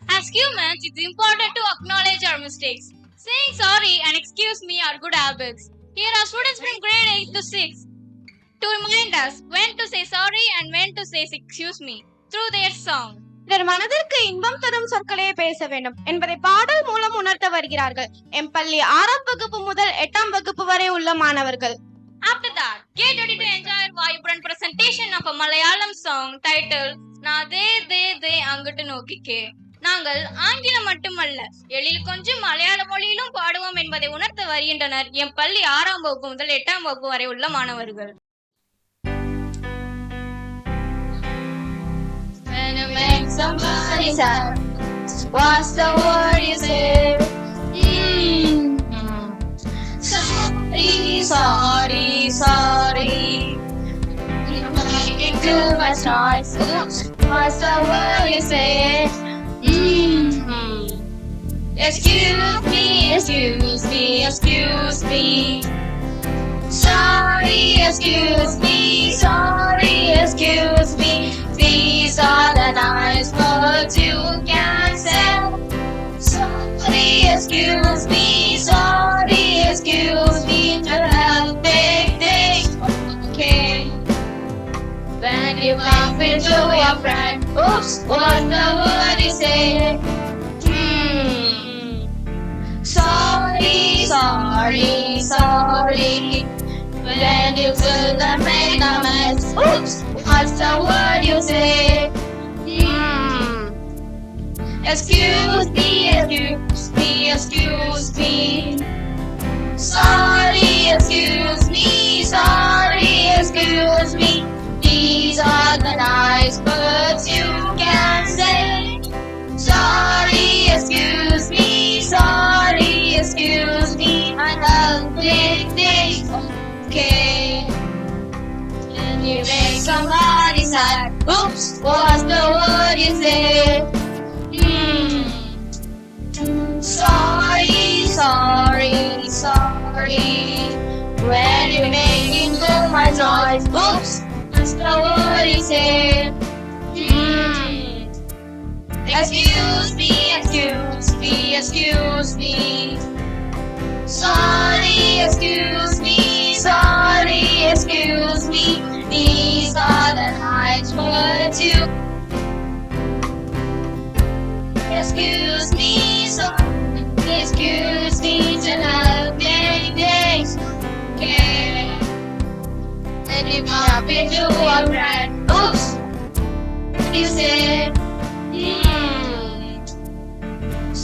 As humans, it's important to acknowledge our mistakes. Saying sorry and excuse me are good habits. Here are students from grade 8 to 6 to remind us when to say sorry and when to say excuse me through their song. இதன் மனதிற்கு இன்பம் தரும் சொற்களே பேச வேண்டும் என்பதை பாடல் மூலம் உணர்த்த வருகிறார்கள் எம் பள்ளி 6ஆம் வகுப்பு முதல் 8ஆம் வகுப்பு வரை உள்ள மாணவர்கள். After that, get ready to enjoy a vibrant presentation of a Malayalam song titled Na De De De Anguttu Nokkike. நாங்கள் ஆங்கிலம் மட்டுமல்ல எழில் கொஞ்சம் மலையாள மொழியிலும் பாடுவோம் என்பதை உணர்த்த வருகின்றனர் எம் பள்ளி 6ஆம் வகுப்பு முதல் 8ஆம் வகுப்பு வரை உள்ள மாணவர்கள். When you make somebody sad, what's the word you say? Sorry, sorry, sorry. You're making too much noise. What's the word you say? Excuse me, excuse me, excuse me. Sorry, excuse me, sorry, excuse me. These are the nice words you can say. Sorry, excuse me, sorry, excuse me. To have big things, okay. When you bump into your friend, oops, what's the word you say? Sorry, sorry, sorry. When you feel and make a mess, oops, what's the word you say? Excuse me, excuse me, excuse me. Sorry, excuse me, sorry, excuse me. These are the nice words you can say. Sorry, excuse me, sorry, excuse me. I love big things, okay. When you make somebody sad, oops, what's the word you say? Sorry, sorry, sorry. When you're making too much noise, oops, what's the word you say? Excuse me, excuse me, excuse me. Sorry, excuse me, sorry, excuse me. These are the nice words you. Excuse me, sorry, excuse me. To love many days, okay. And you bump into a friend, oops, you say.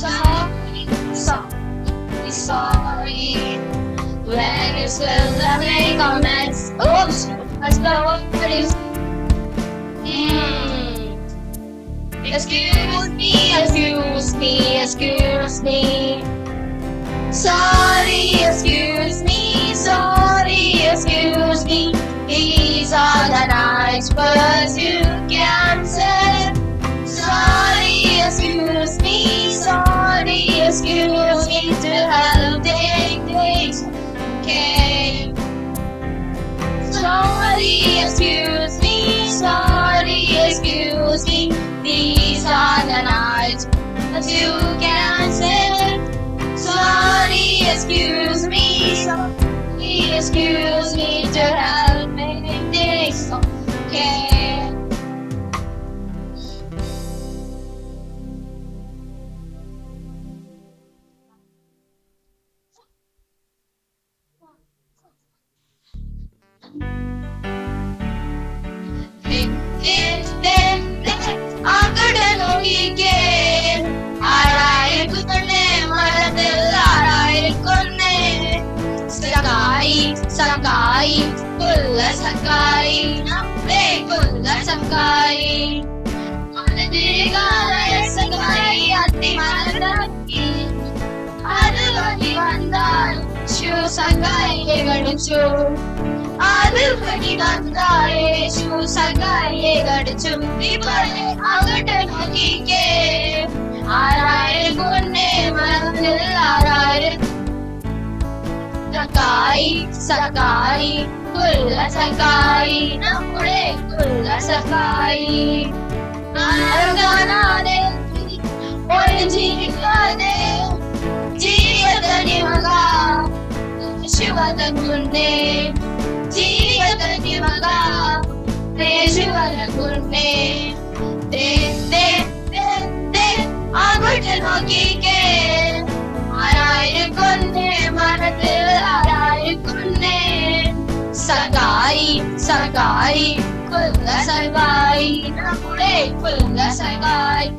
Sorry, sorry, sorry. When you spill the make a mess, oops, what's the word you say? Excuse me, excuse me, excuse me. Sorry, excuse me, sorry, excuse me. These are the nice words you can say. Sorry, excuse me, sorry, excuse me. To help take things, okay. Sorry, excuse me, sorry, excuse me. These are the nights that you can say. Sorry, excuse me, sorry, excuse me. To help make things okay. Sakai, kulla sakai, namme kulla sakai. Adigala sakai, atti maladaki. Adu vadi vandal, shu sakai egadichu. Adu vadi vandal, shu sakai egadichu. Dipale agate nokike. Arayil kunne mandil arayil. Sakai, sakai, kulla sakai, namme kulla sakai. Narganade, കുന്നേ ജീവിതത്തിന് മക യേശുവര കുന്നേ അങ്ങോട്ട് നോക്കിക്കേ ആരായിരിക്കുന്നേ മനത്തിൽ ആരായിരിക്കുന്നേ സഗായി സഗായി കുല്ല സഗായി നമ്മുടെ കുല്ല സഗായി